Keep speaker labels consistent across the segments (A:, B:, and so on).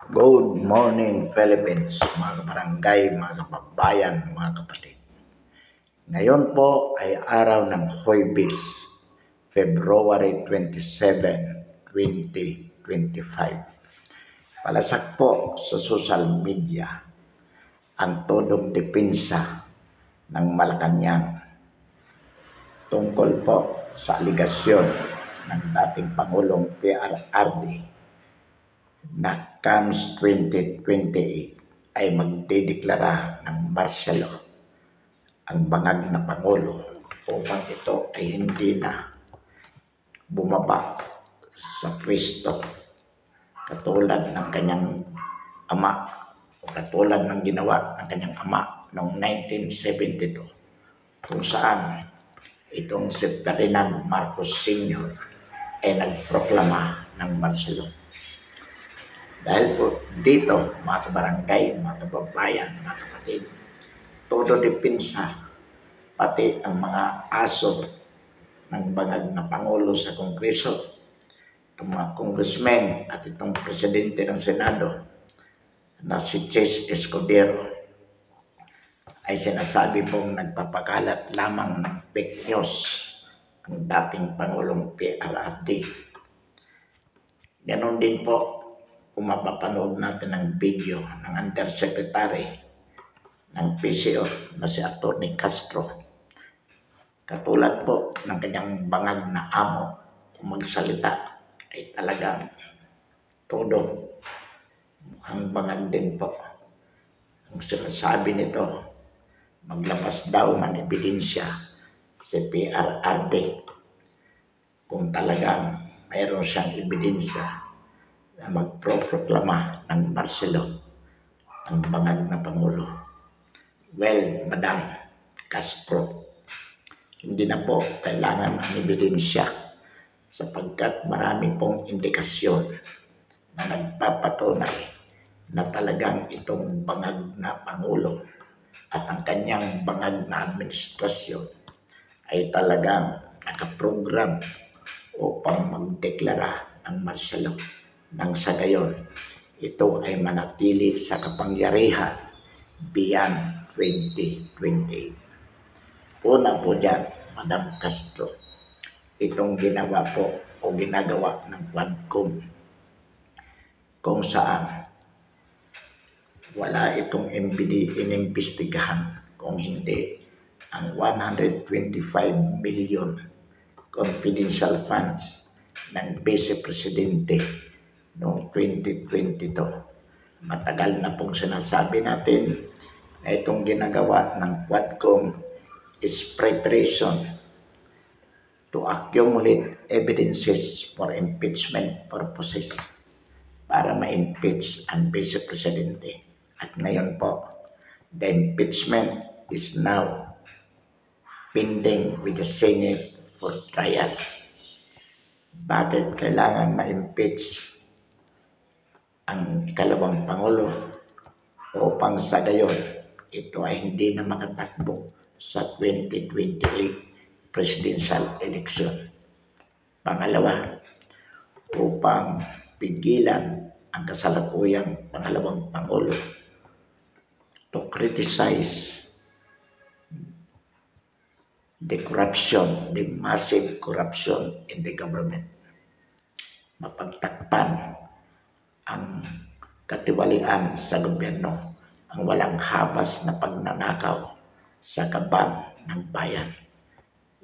A: Good morning, Philippines, mga kabarangay, mga kababayan, mga kapatid. Ngayon po ay araw ng Huwebes, February 27, 2025. Palasak po sa social media ang todong depensa ng Malacanang tungkol po sa aligasyon ng dating Pangulong PRRD na comes 2028 ay magdedeklara ng martial law ang bangag na Pangulo upang ito ay hindi na bumaba sa pwesto katulad ng kanyang ama o katulad ng ginawa ng kanyang ama noong 1972 kung saan itong si Ferdinand Marcos Sr. ay nagproklama ng martial law. Dahil po dito, mga kabarangay, mga kababayan, mga kapatid, todo depensa, pati ang mga aso ng bangag na Pangulo sa Kongreso, itong mga congressmen at itong presidente ng Senado na si Chase Escudero ay sinasabi pong nagpapakalat lamang ng fake news ang dating Pangulong PRRD. Ganon din po kung mapapanood natin ang video ng Undersecretary ng PCO na si Atty. Castro. Katulad po ng kanyang bangag na amo kung magsalita ay talagang todo mukhang bangag din po. Ang sinasabi nito, maglabas daw ng ebidensya si PRRD kung talagang mayroon siyang ebidensya na magproproklama ng martial law ang bangag na Pangulo. Well, Madam Castro, hindi na po kailangan ang ebidensya sapagkat marami pong indikasyon na nagpapatunay na talagang itong bangag na Pangulo at ang kanyang bangag na administrasyon ay talagang nakaprogram upang magdeklara ng martial law nang sa gayon ito ay manatili sa kapangyarihan beyond 2028. Una po dyan, Madam Castro, itong ginawa po o ginagawa ng Quadcom kung saan wala itong MPD inimbestigahan kung hindi ang 125 million confidential funds ng Vice Presidente noong 2022. Matagal na pong sinasabi natin na itong ginagawa ng Quadcom is preparation to accumulate evidences for impeachment purposes para ma-impeach ang Vice Presidente. At ngayon po, the impeachment is now pending with the Senate for trial. Bakit kailangan ma-impeach ang ikalawang Pangulo? Upang sa gayon, ito ay hindi na makatakbo sa 2028 presidential election. Pangalawa, upang pigilan ang kasalukuyang pangalawang Pangulo to criticize the corruption, the massive corruption in the government. Mapagtakpan ang katiwalian sa gobyerno, ang walang habas na pagnanakaw sa kaban ng bayan.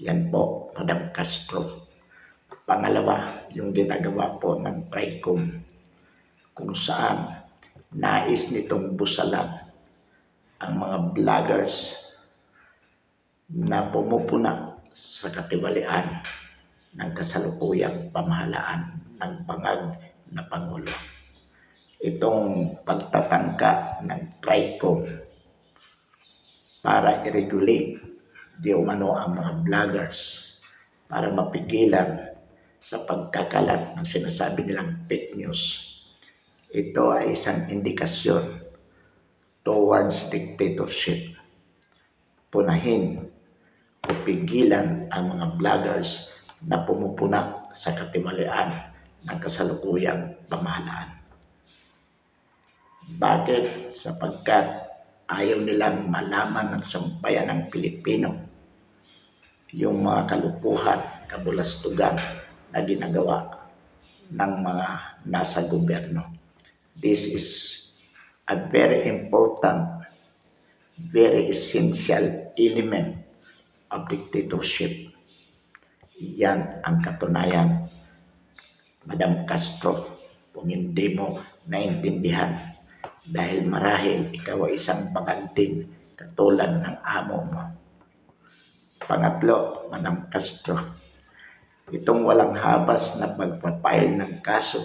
A: Yan po, Madam Castro. Pangalawa, yung ginagawa po ng TRICOM kung saan nais nitong busalan ang mga vloggers na pumupuna sa katiwalian ng kasalukuyang pamahalaan ng bangag na Pangulo. Itong pagtatangka ng TRICOM para i-regulate di umano ang mga vloggers para mapigilan sa pagkakalat ng sinasabi nilang fake news. Ito ay isang indikasyon towards dictatorship. Punahin o pigilan ang mga vloggers na pumupuna sa katiwalian ng kasalukuyang pamahalaan. Bakit? Sapagkat ayaw nilang malaman ng sambayan ng Pilipino yung mga kalukuhan, kabulastugan na ginagawa ng mga nasa gobyerno. This is a very important, very essential element of dictatorship. Yan ang katunayan, Madam Castro, kung hindi mo naintindihan dahil marahil ikaw ay isang baganting katulad ng amo mo. Pangatlo, Madam Castro, itong walang habas na pagpapail ng kaso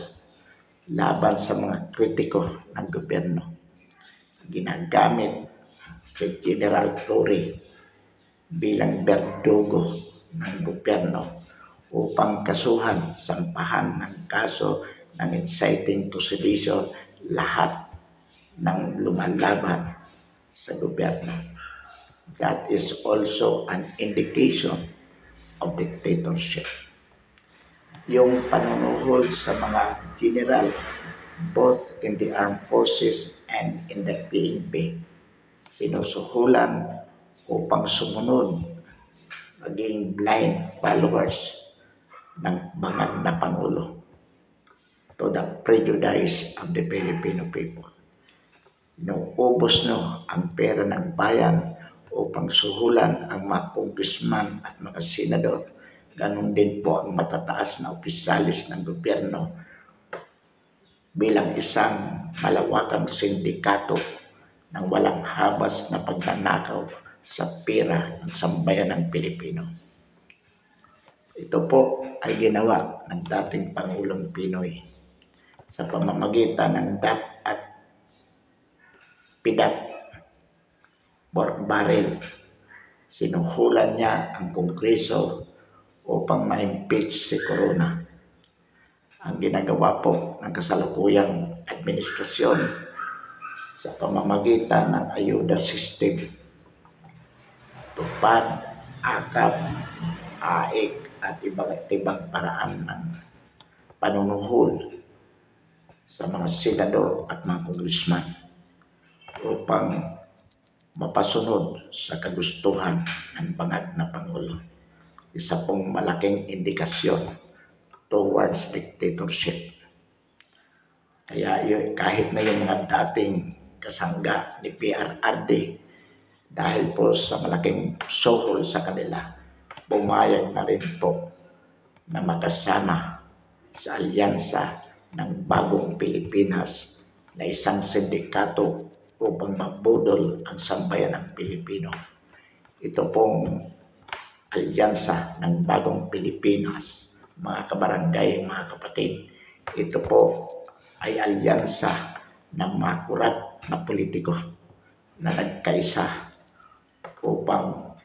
A: laban sa mga kritiko ng gobyerno. Ginagamit si General Torre bilang berdugo ng gobyerno upang kasuhan, sampahan ng kaso ng inciting to sedition lahat ng lumalaban sa gobyerno. That is also an indication of dictatorship. Yung panunuhol sa mga general, both in the armed forces and in the PNP, sinusuhulan upang sumunod, maging blind followers ng bangag na Pangulo to the prejudice of the Filipino people. Inuubos ang pera ng bayan upang suhulan ang mga congressman at mga senador. Ganon din po ang matataas na opisyalis ng gobyerno bilang isang malawakang sindikato ng walang habas na pagnanakaw sa pera ng sambayan ng Pilipino. Ito po ay ginawa ng dating Pangulong Pinoy sa pamamagitan ng DAP at PIDAP pork barrel. Sinuhulan niya ang Kongreso upang ma-impeach si Corona. Ang ginagawa po ng kasalukuyang administrasyon sa pamamagitan ng ayuda system, tupad, akap, AIK at ibang paraan ng panunuhol sa mga senador at mga congressman upang mapasunod sa kagustuhan ng bangag na Pangulo. Isa pong malaking indikasyon towards dictatorship. Kaya kahit na yung mga dating kasangga ni PRRD, dahil po sa malaking suhol sa kanila, pumayag na rin po na makasama sa alyansa ng Bagong Pilipinas na isang sindikato upang mabudol ang sambayan ng Pilipino. Ito pong alyansa ng Bagong Pilipinas, mga kabarangay, mga kapatid, ito po ay alyansa ng mga kurap na politiko na nagkaisa upang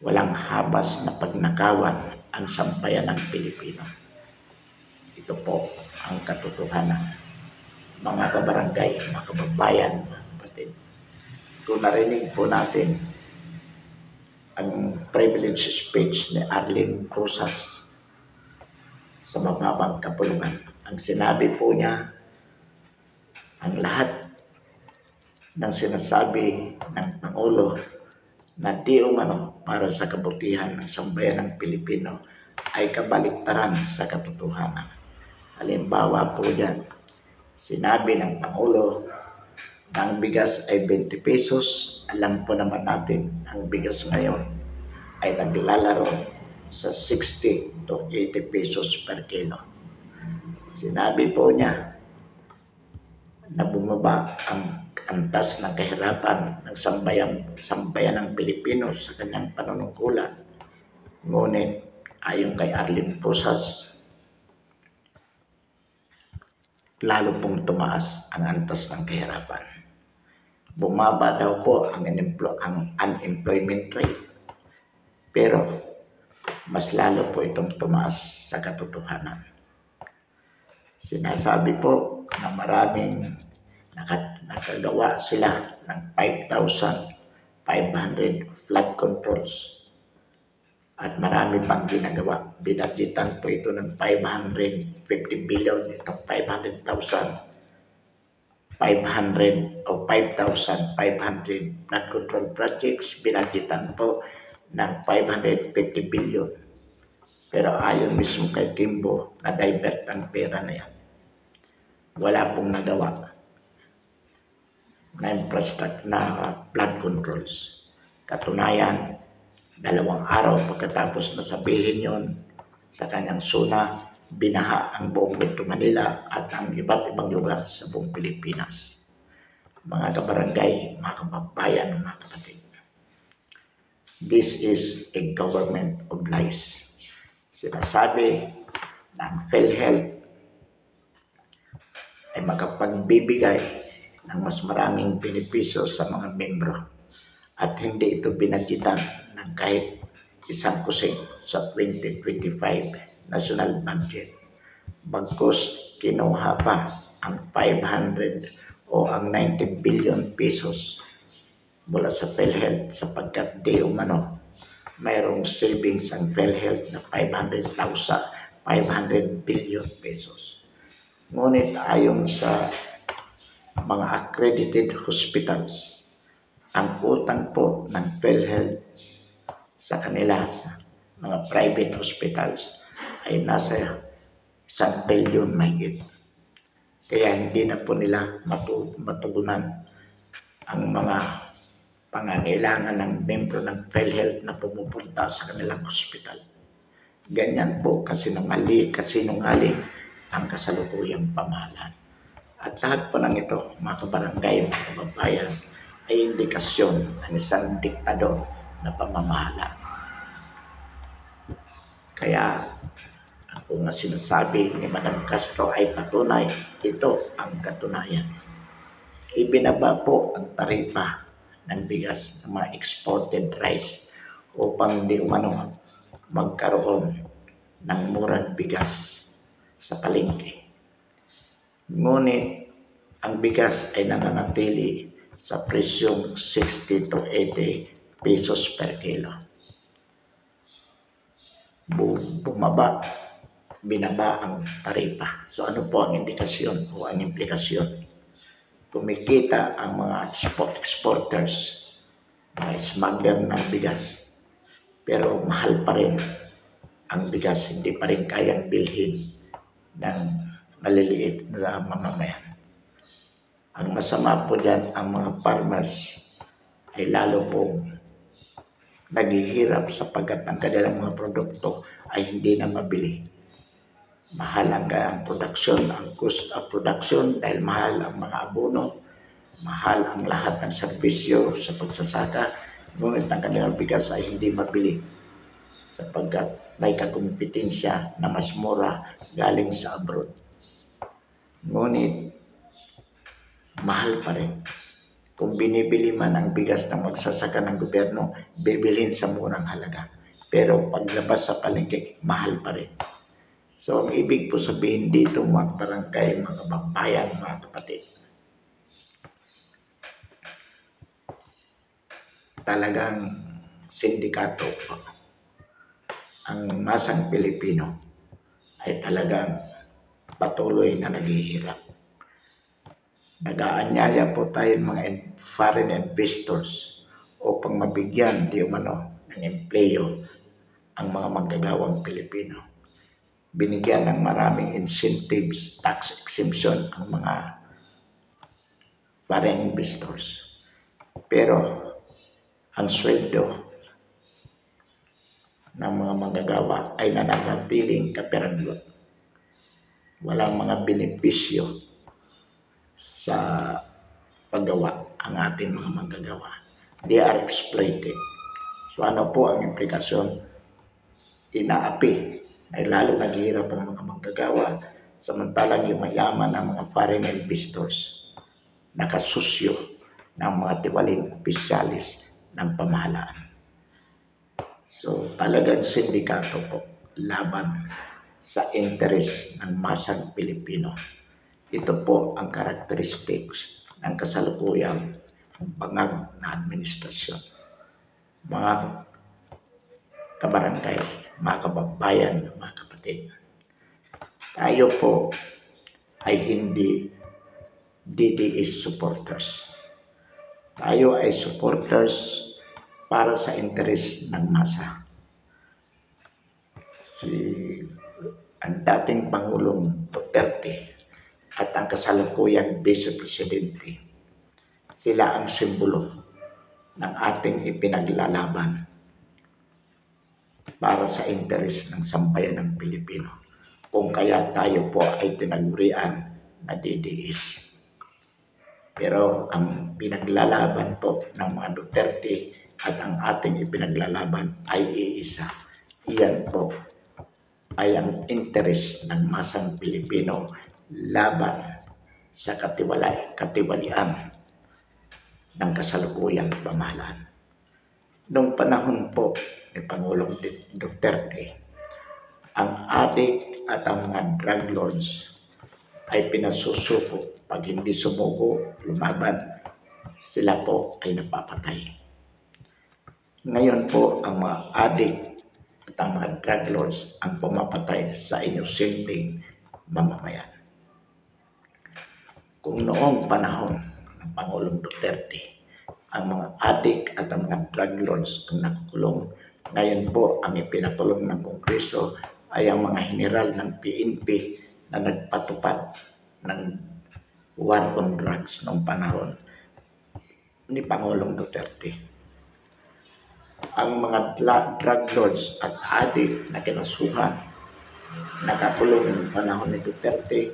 A: walang habas na pagnakawan ang sambayan ng Pilipino. Ito po ang katotohanan. Mga kabarangay, mga kababayan, mga kapatid, kung narinig po natin ang privilege speech ni Arlene Rosas sa mababang kapulungan, ang sinabi po niya, ang lahat ng sinasabi ng Pangulo na di umano para sa kabutihan ng sambayan ng Pilipino ay kabaliktaran sa katotohanan. Halimbawa po dyan, sinabi ng Pangulo na ang bigas ay 20 pesos. Alam po naman natin, ang bigas ngayon ay naglalaro sa 60 to 80 pesos per kilo. Sinabi po niya na bumaba ang antas ng kahirapan ng sambayan ng Pilipino sa kanyang panunungkulan. Ngunit ayon kay Arlene Rosas, lalo pong tumaas ang antas ng kahirapan. Bumaba daw po ang unemployment rate. Pero mas lalo po itong tumaas sa katotohanan. Sinasabi po na maraming nakagawa sila ng 5,500 flood controls at marami pang ginagawa. Binadgetan po ito ng 550 billion, itong 500,000 500 o 5,500 flood control projects, binadgetan po ng 550 billion. Pero ayon mismo kay Kimbo, na-divert ang pera na yan. Wala pong nagawa na infrastructure na flood controls. Katunayan, 2 araw pagkatapos na sabihin yon sa kanyang SUNA, binaha ang buong Metro Manila at ang iba't ibang lugar sa buong Pilipinas. Mga kabarangay, mga kababayan, mga kapatid, this is a government of lies. Sinasabi ng PhilHealth ay makapagbibigay ng mas maraming benepisyo sa mga membro at hindi ito binadgetan ng kahit isang kusing sa 2025 national budget. Bagkus kinuha pa ang 500 o ang 90 billion pesos mula sa PhilHealth sapagkat di umano mayroong savings ang PhilHealth na 500 billion pesos. Ngunit ayon sa mga accredited hospitals, ang utang po ng PhilHealth sa kanila sa mga private hospitals ay nasa 1 billion mahigit. Kaya hindi na po nila matugunan ang mga pangangailangan ng membro ng PhilHealth na pumupunta sa kanilang hospital. Ganyan po kasinungaling ang kasalukuyang pamahalaan. At lahat po ng ito, mga kabarangay, mga kababayan, ay indikasyon ng isang diktador na pamamahala. Kaya kung nga sinasabi ni Madam Castro ay patunay, ito ang katunayan. Ibinaba po ang taripa ng bigas ng mga exported rice upang di umano magkaroon ng murang bigas sa palengke. Ngunit ang bigas ay nananatili sa presyong 60 to 80 pesos per kilo. Binaba ang taripa. So ano po ang indikasyon o ang implikasyon? Kumikita ang mga exporters, mga smuggler ng bigas, pero mahal pa rin ang bigas, hindi pa rin kayang bilhin ng maliliit na mamamayan. Ang masama po dyan, ang mga farmers ay lalo pong naghihirap sapagkat ang kanilang mga produkto ay hindi na mabili. Mahal ang production, ang cost of production dahil mahal ang mga abono, mahal ang lahat ng serbisyo sa pagsasaka, ngunit ang kanilang bigas ay hindi mabili sapagkat may kakumpetensya na mas mura galing sa abroad. Ngunit mahal pa rin. Kung binibili man ang bigas ng magsasaka ng gobyerno, bibilhin sa murang halaga. Pero paglabas sa palengke, mahal pa rin. So, ang ibig po sabihin dito, mga barangay, mga kababayan, mga kapatid, talagang sindikato po. Ang masang Pilipino ay talagang patuloy na naghihirap. Nag-aanyaya po tayo mga foreign investors upang mabigyan di umano ng empleyo ang mga manggagawang Pilipino. Binigyan ng maraming incentives, tax exemption ang mga foreign investors. Pero ang sweldo ng mga manggagawa ay nananatiling kapiranggot. Walang mga benepisyo sa paggawa ang ating mga manggagawa. They are exploited. So ano po ang implikasyon? Inaapi ay lalo naghihirap ang mga manggagawa samantalang yung mayaman ng mga foreign investors nakasusyo ng mga tiwaling opisyalis ng pamahalaan. So talagang sindikato po laban sa interes ng masang Pilipino. Ito po ang characteristics ng kasalukuyang bangag na administrasyon. Mga kabarangay, mga kababayan, mga kapatid, tayo po ay hindi DDS supporters. Tayo ay supporters para sa interes ng masa. Ang dating Pangulong Duterte at ang kasalukuyang Vice Presidente, sila ang simbolo ng ating ipinaglalaban para sa interes ng sambayan ng Pilipino. Kung kaya tayo po ay tinagurian na DDS. Pero ang pinaglalaban po ng mga Duterte at ang ating ipinaglalaban ay iisa. Iyan po ay ang interes ng masang Pilipino laban sa katiwalian ng kasalukuyang pamahalaan. Noong panahon po ni Pangulong Duterte, ang adik at ang mga drug lords ay pinasusuko. Pag hindi sumuko, lumaban, sila po ay napapatay. Ngayon po, ang mga adik at ang mga drug lords ang pumapatay sa inosenteng mamamayan. Kung noong panahon ng Pangulong Duterte, ang mga adik at ang mga drug lords ang nakukulong, ngayon po ang ipinakulong ng Kongreso ay ang mga general ng PNP na nagpatupad ng war on drugs noong panahon ni Pangulong Duterte. Ang mga drug lords at adik na kinasuhan, nakakulong noong panahon ni Duterte,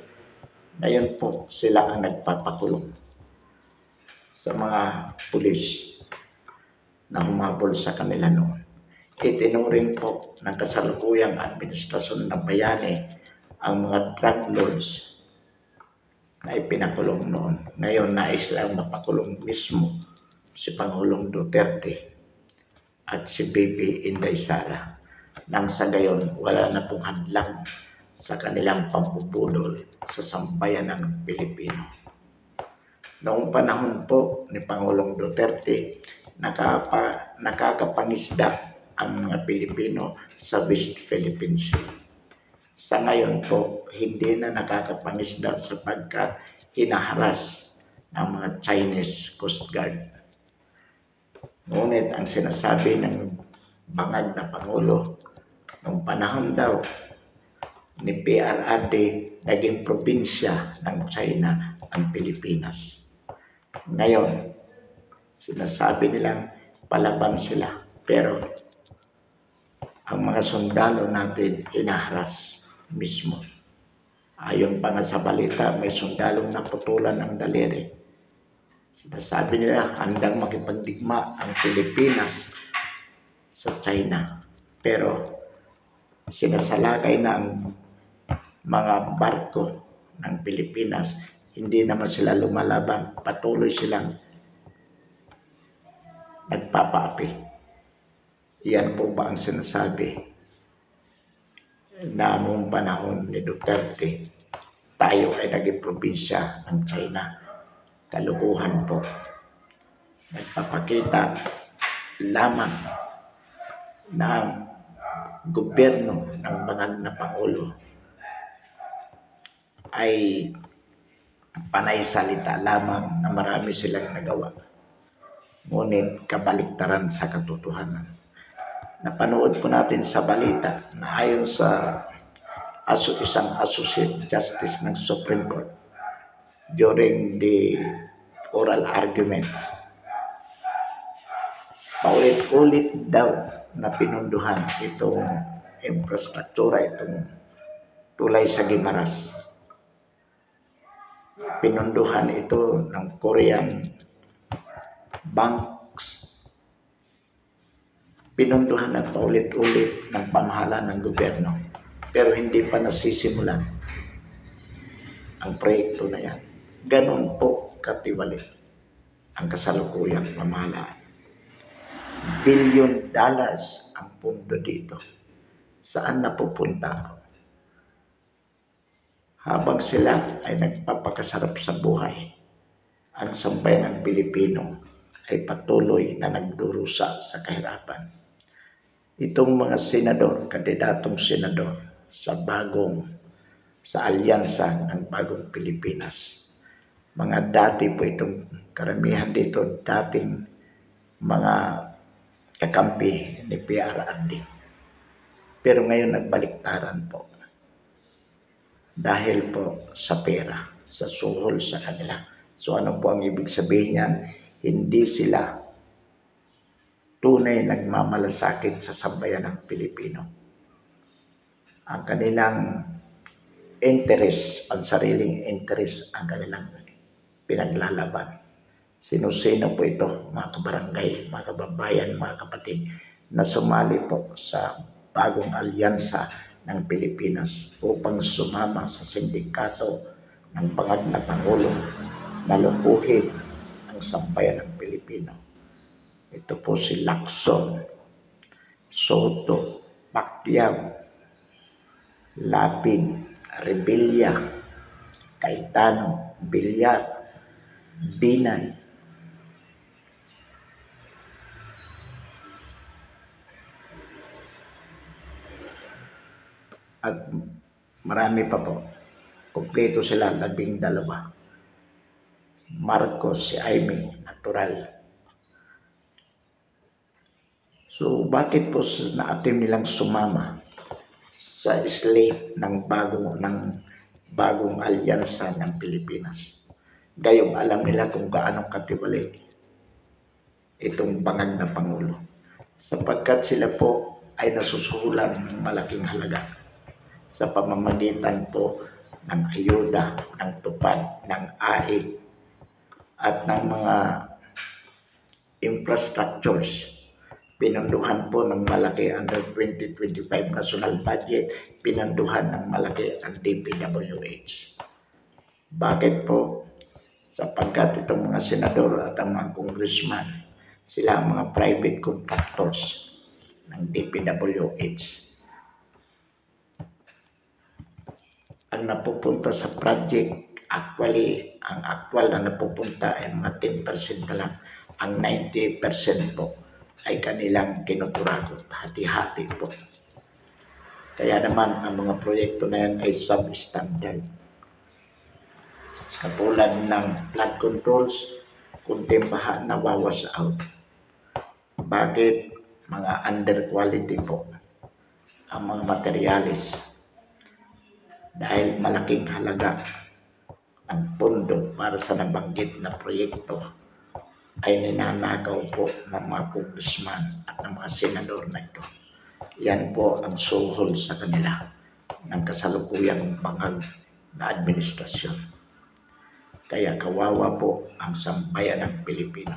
A: ngayon po sila ang nagpapakulong sa mga pulis na humabol sa kanila noon. Itinuring po ng kasalukuyang administrasyon ng bayani ang mga drug lords na ipinakulong noon. Ngayon nais lang mapakulong mismo si Pangulong Duterte at si BP Inday Sara. Nang sa gayon, wala na pong hadlang sa kanilang pambubudol sa sambayan ng Pilipino. Noong panahon po ni Pangulong Duterte, nakakapangisda ang mga Pilipino sa West Philippine Sea. Sa ngayon po, hindi na nakakapangisda sapagkat hinaharas ng mga Chinese Coast Guard. Ngunit ang sinasabi ng bangag na Pangulo, noong panahon daw ni PRRD, naging probinsya ng China ang Pilipinas. Ngayon, sinasabi nilang palaban sila, pero ang mga sundalo natin hinaharas mismo. Ayon pa nga sa balita, may sundalong naputulan ng daliri. Sinasabi nila handang makipagdigma ang Pilipinas sa China. Pero sinasalakay na ang mga barko ng Pilipinas, hindi naman sila lumalaban. Patuloy silang nagpapaapi. Iyan po ba ang sinasabi na noong panahon ni Duterte, tayo ay naging probinsya ng China? Kalukuhan po. Nagpapakita lamang na ang gobyerno ng bangag na Pangulo ay panay salita lamang na marami silang nagawa. Ngunit kabaliktaran sa katotohanan. Napanood po natin sa balita na ayon sa isang Associate Justice ng Supreme Court during the oral arguments, paulit-ulit daw na pinunduhan itong infrastruktura, itong tulay sa Guimaras. Pinunduhan ito ng Korean banks. Pinunduhan na paulit-ulit ng pamahalaan ng gobyerno, pero hindi pa nasisimulan ang proyekto na yan. Ganon po katiwali ang kasalukuyang pamahalaan. $1 billion ang pundo dito. Saan napupunta? Habang sila ay nagpapakasarap sa buhay, ang sambayan ng Pilipino ay patuloy na nagdurusa sa kahirapan. Itong mga senador, kandidatong senador sa alyansa ng Bagong Pilipinas, Mga dati po itong karamihan dito, dating mga kakampi ni PRRD. Pero ngayon nagbaliktaran po. Dahil po sa pera, sa suhol sa kanila. So ano po ang ibig sabihin niyan? Hindi sila tunay nagmamalasakit sa sambayan ng Pilipino. Ang kanilang interest, ang sariling interest ang kanilang pinaglalaban. Sino-sino po ito, mga kabarangay, mga kababayan, mga kapatid, na sumali po sa bagong alyansa ng Pilipinas upang sumama sa sindikato ng bangag na Pangulo na lukuhin ang sambayan ng Pilipino. Ito po si Lacson, Soto, Pacquiao, Lapid, Rebilla, Cayetano, Villar, Binay, at marami pa po. Kompleto sila, 12. Marcos, si Aimee, natural. So bakit po na-attempt nilang sumama sa slate ng bagong alyansa ng Pilipinas? Gayong alam nila kung gaano katiwali itong bangag na Pangulo. Sapagkat sila po ay nasusuhulan ng malaking halaga sa pamamagitan po ng ayuda, ng tupad, ng AIG, at ng mga infrastructures. Pinunduhan po ng malaki under 2025 national budget, pinunduhan ng malaki ang DPWH. Bakit po? Sapagkat itong mga senador at ang mga congressman, sila ang mga private contractors ng DPWH. Ang napupunta sa project, actually, ang actual na napupunta ay mga 10% na lang. Ang 90% po ay kanilang kinukurakot, hati-hati po. Kaya naman, ang mga proyekto na yan ay substandard. Katulad ng flood controls, kunting baha nawawas out. Bakit? Mga under quality po ang mga materialis. Dahil malaking halaga ng pondo para sa nabanggit na proyekto ay ninanakaw po ng mga congressman at ng mga senador na ito. Yan po ang suhol sa kanila ng kasalukuyang bangag na administrasyon. Kaya kawawa po ang sambayan ng Pilipino.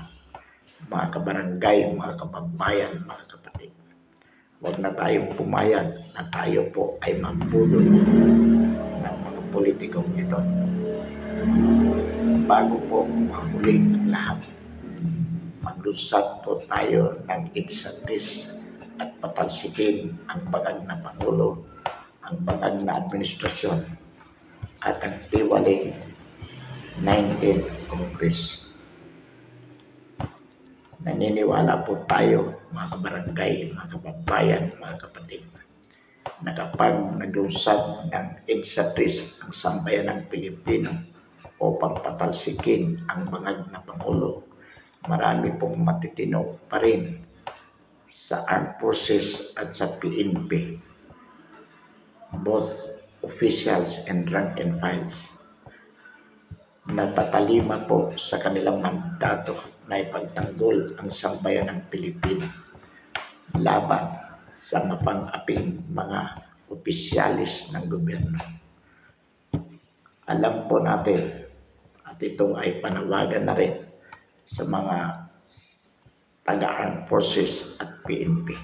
A: Mga kabarangay, mga kababayan, mga kapatid. Huwag na tayong pumayag na tayo po ay mambulol ng mga politikong ito. Bago po mahuli ang lahat, maglusad po tayo ng insatis at patalsikin ang bangag na Pangulo, ang bangag na administrasyon, at ang tiwaling 19th Congress. Naniniwala po tayo, mga kabarangay, mga kababayan, mga kapatid, na kapag naglusad ng insatis ang sambayan ng Pilipino upang patalsikin ang bangag na Pangulo, marami pong matitino pa rin sa Armed Forces at sa PNP, both officials and rank and files, na tatalima po sa kanilang mandato na ipagtanggol ang sambayan ng Pilipino laban sa mapang-aping mga opisyalis ng gobyerno. Alam po natin at ito ay panawagan na rin sa mga taga-armed forces at PNP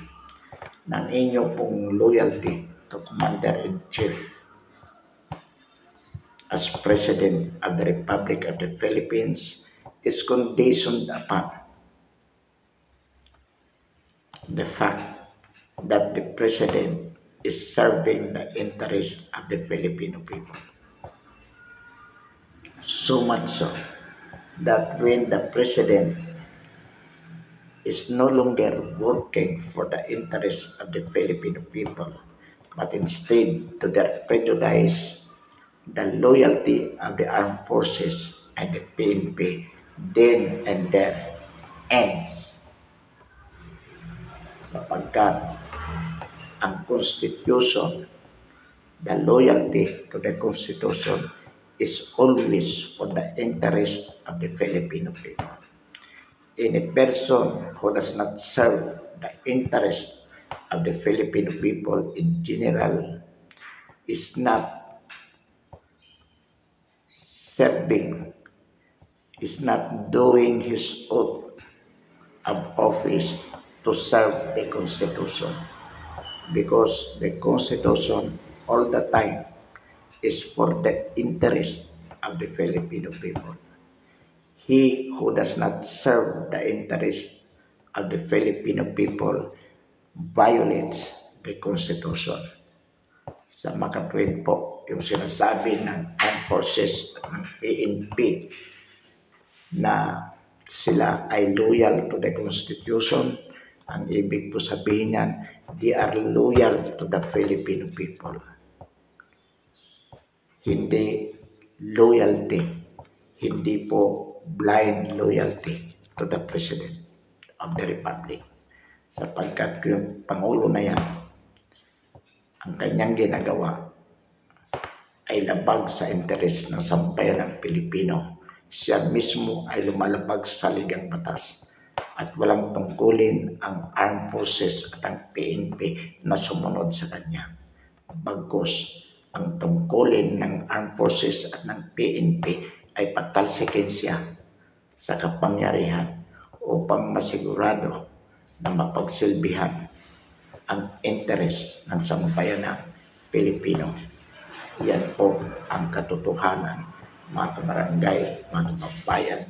A: ng inyo pong loyalty to Commander-in-Chief as President of the Republic of the Philippines is conditioned upon the fact that the President is serving the interests of the Filipino people. So much so that when the President is no longer working for the interests of the Filipino people, but instead to their prejudice, the loyalty of the armed forces and the PNP then and there ends, sapagkat ang Constitution, the loyalty to the Constitution is always for the interest of the Filipino people. Any person who does not serve the interest of the Filipino people in general is not serving, is not doing his oath of office to serve the Constitution, because the Constitution all the time is for the interest of the Filipino people. He who does not serve the interest of the Filipino people violates the Constitution. Sa makatwid po, yung sinasabi ng armed forces ng PNP na sila ay loyal to the Constitution, ang ibig po sabihin niyan, they are loyal to the Filipino people. Hindi loyalty, hindi po blind loyalty to the President of the Republic. Sapagkat yung Pangulo na yan, ang kanyang ginagawa ay labag sa interes ng sambayan ng Pilipino. Siya mismo ay lumalabag sa ligang batas at walang tungkulin ang armed forces at ang PNP na sumunod sa kanya. Bagkus, ang tungkulin ng armed forces at ng PNP ay patalsikin siya sa kapangyarihan upang masigurado na mapagsilbihan ang interes ng sambayan ng Pilipino. Yan po ang katotohanan, mga kabarangay, mga kababayan,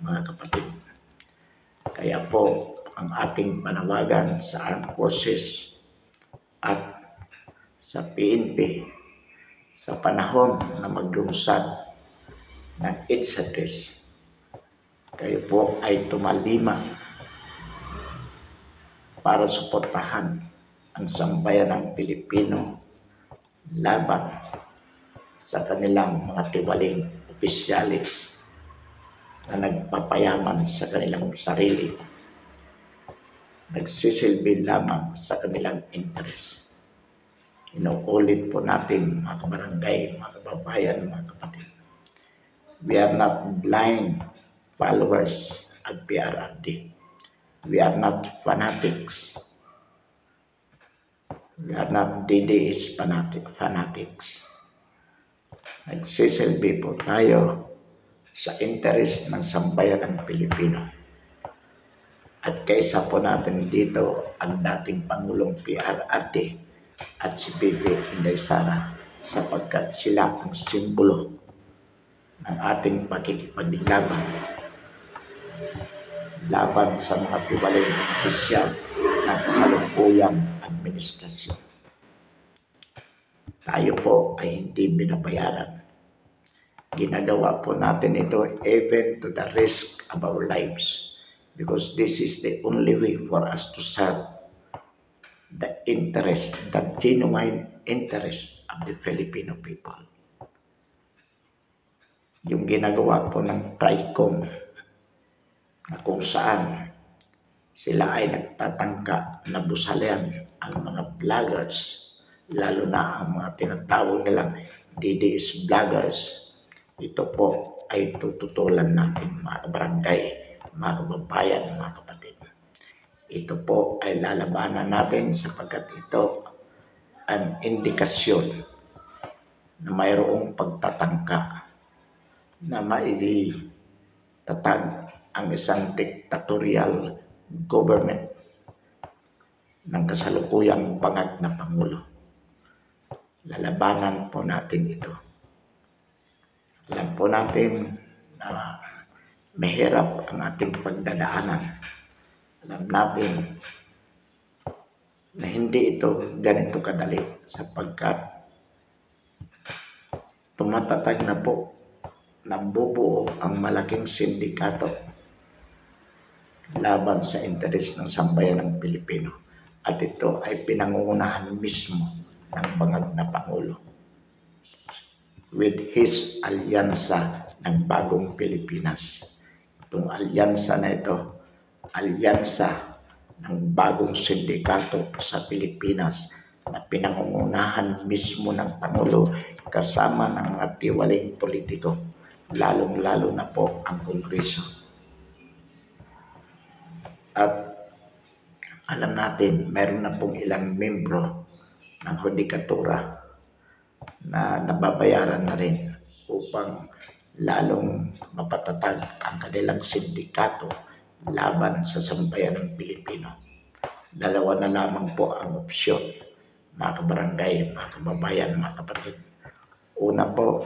A: mga kapatid. Kaya po ang ating panawagan sa armed forces at sa PNP sa panahon na maglunsad ng EDSA-3, kayo po ay tumalima para suportahan ang sambayan ng Pilipino laban sa kanilang mga tiwaling opisyalis na nagpapayaman sa kanilang sarili, nagsisilbi lamang sa kanilang interes. Inuulit po natin, mga kabarangay, mga kababayan, mga kapatid. We are not blind followers of PRRD. We are not fanatics. We are not DDS fanatics. Nagsisilbi po tayo sa interes ng sambayan ng Pilipino. At kaysa po natin dito ang dating Pangulong PRRD at si Bibi Inday Sara, sapagkat sila ang simbolo ng ating pakikipaglaban laban sa mga tiwaling opisyal ng kasalukuyang administrasyon. Tayo po ay hindi binabayaran. Ginagawa po natin ito even to the risk of our lives, because this is the only way for us to serve the interest, the genuine interest of the Filipino people. Yung ginagawa po ng TRICOM na kung saan sila ay nagtatangka na busalian ang mga vloggers, lalo na ang mga tinatawag nilang DDS vloggers, ito po ay tututulan natin, mga barangay, mga kababayan, mga kapatid. Ito po ay lalabanan natin sapagkat ito ang indikasyon na mayroong pagtatangka na maitatag ang isang dictatorial government ng kasalukuyang bangag na Pangulo. Lalabanan po natin ito. Alam po natin na mahirap ang ating pagdadaanan. Alam natin na hindi ito ganito kadali sapagkat tumatatag na po, nabubuo ang malaking sindikato laban sa interes ng sambayan ng Pilipino. At ito ay pinangungunahan mismo ng bangag na Pangulo with his alyansa ng bagong Pilipinas. Itong alyansa na ito, alyansa ng bagong sindikato sa Pilipinas na pinangungunahan mismo ng Pangulo kasama ng mga tiwaling politiko, lalong-lalo na po ang Kongreso. At alam natin, meron na pong ilang membro ng hudikatura na nababayaran na rin upang lalong mapatatag ang kanilang sindikato laban sa sambayanang Pilipino. Dalawa na lamang po ang opsyon, mga kabarangay, mga kababayan, mga kapatid. Una po,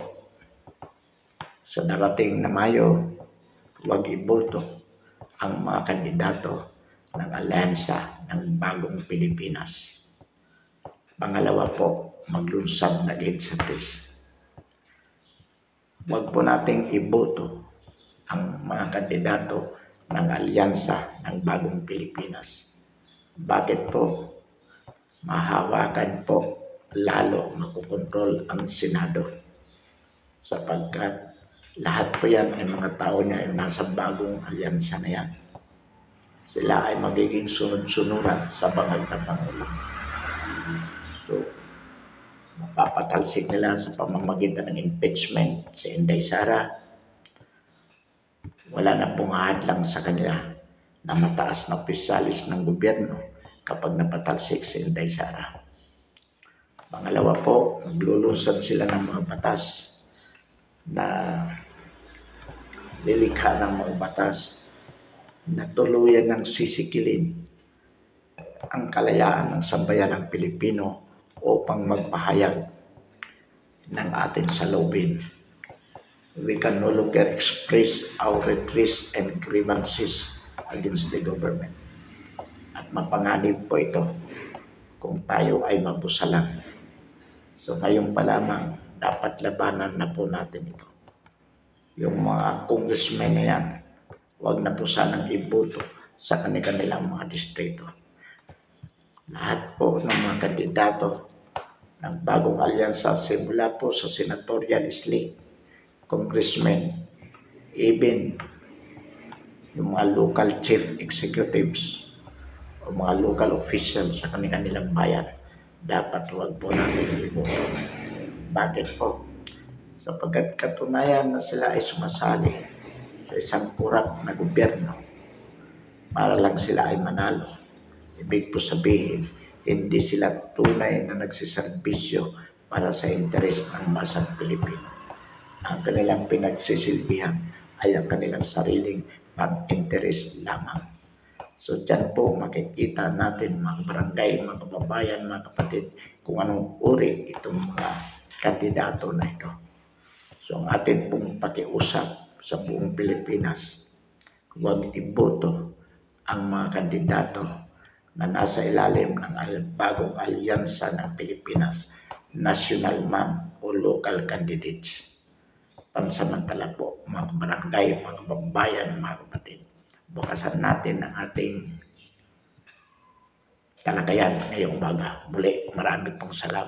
A: sa darating na Mayo, huwag iboto ang mga kandidato ng alyansa ng bagong Pilipinas. Pangalawa po, maglunsad na legislative. Huwag po nating iboto ang mga kandidato ng alyansa ng bagong Pilipinas. Bakit po? Mahawakan po, lalo makukontrol ang Senado. Sapagkat lahat po yan ay mga tao niya ay nasa bagong alyansa na yan. Sila ay magiging sunod-sunuran sa bangag ng Pangulo. So, mapapatalsik nila sa pamamagitan ng impeachment si Inday Sara. Wala na pong hadlang sa kanila na mataas na opisyalis ng gobyerno kapag napatalsik si Inday Sara. Pangalawa po, maglulunsad sila ng mga batas na lilikha ng mga batas na tuluyan ng sisikilin ang kalayaan ng sambayanang Pilipino upang magpahayag ng ating saloobin. We can no longer express our redress and grievances against the government. At mapanganib po ito kung tayo ay mabusalan. So ngayon pa lamang, dapat labanan na po natin ito. Yung mga congressmen na yan, huwag na po sanang iboto sa kanilang mga distrito. Lahat po ng mga kandidato ng bagong alyansa, simula po sa senatorial slate, congressmen, even yung mga local chief executives o mga local officials sa kanilang bayan, dapat huwag po natin iboto. Bakit po? Sapagkat katunayan na sila ay sumasali sa isang kurap na gobyerno para lang sila ay manalo. Ibig po sabihin, hindi sila tunay na nagsiservisyo para sa interes ng masang Pilipino. Ang kanilang pinagsisilbihan ay ang kanilang sariling pang-interes lamang. So dyan po makikita natin mga barangay, mga kababayan, mga kapatid, kung anong uri itong mga kandidato na ito. So ang atin pong pakiusap sa buong Pilipinas, huwag iboto ang mga kandidato na nasa ilalim ng bagong alyansa ng Pilipinas, national man o local candidates. Pansamantala po, mga barangay, mga kababayan, mga kapatid, bukasan natin ang ating talakayan ngayong umaga. Muli, marami pong salamat.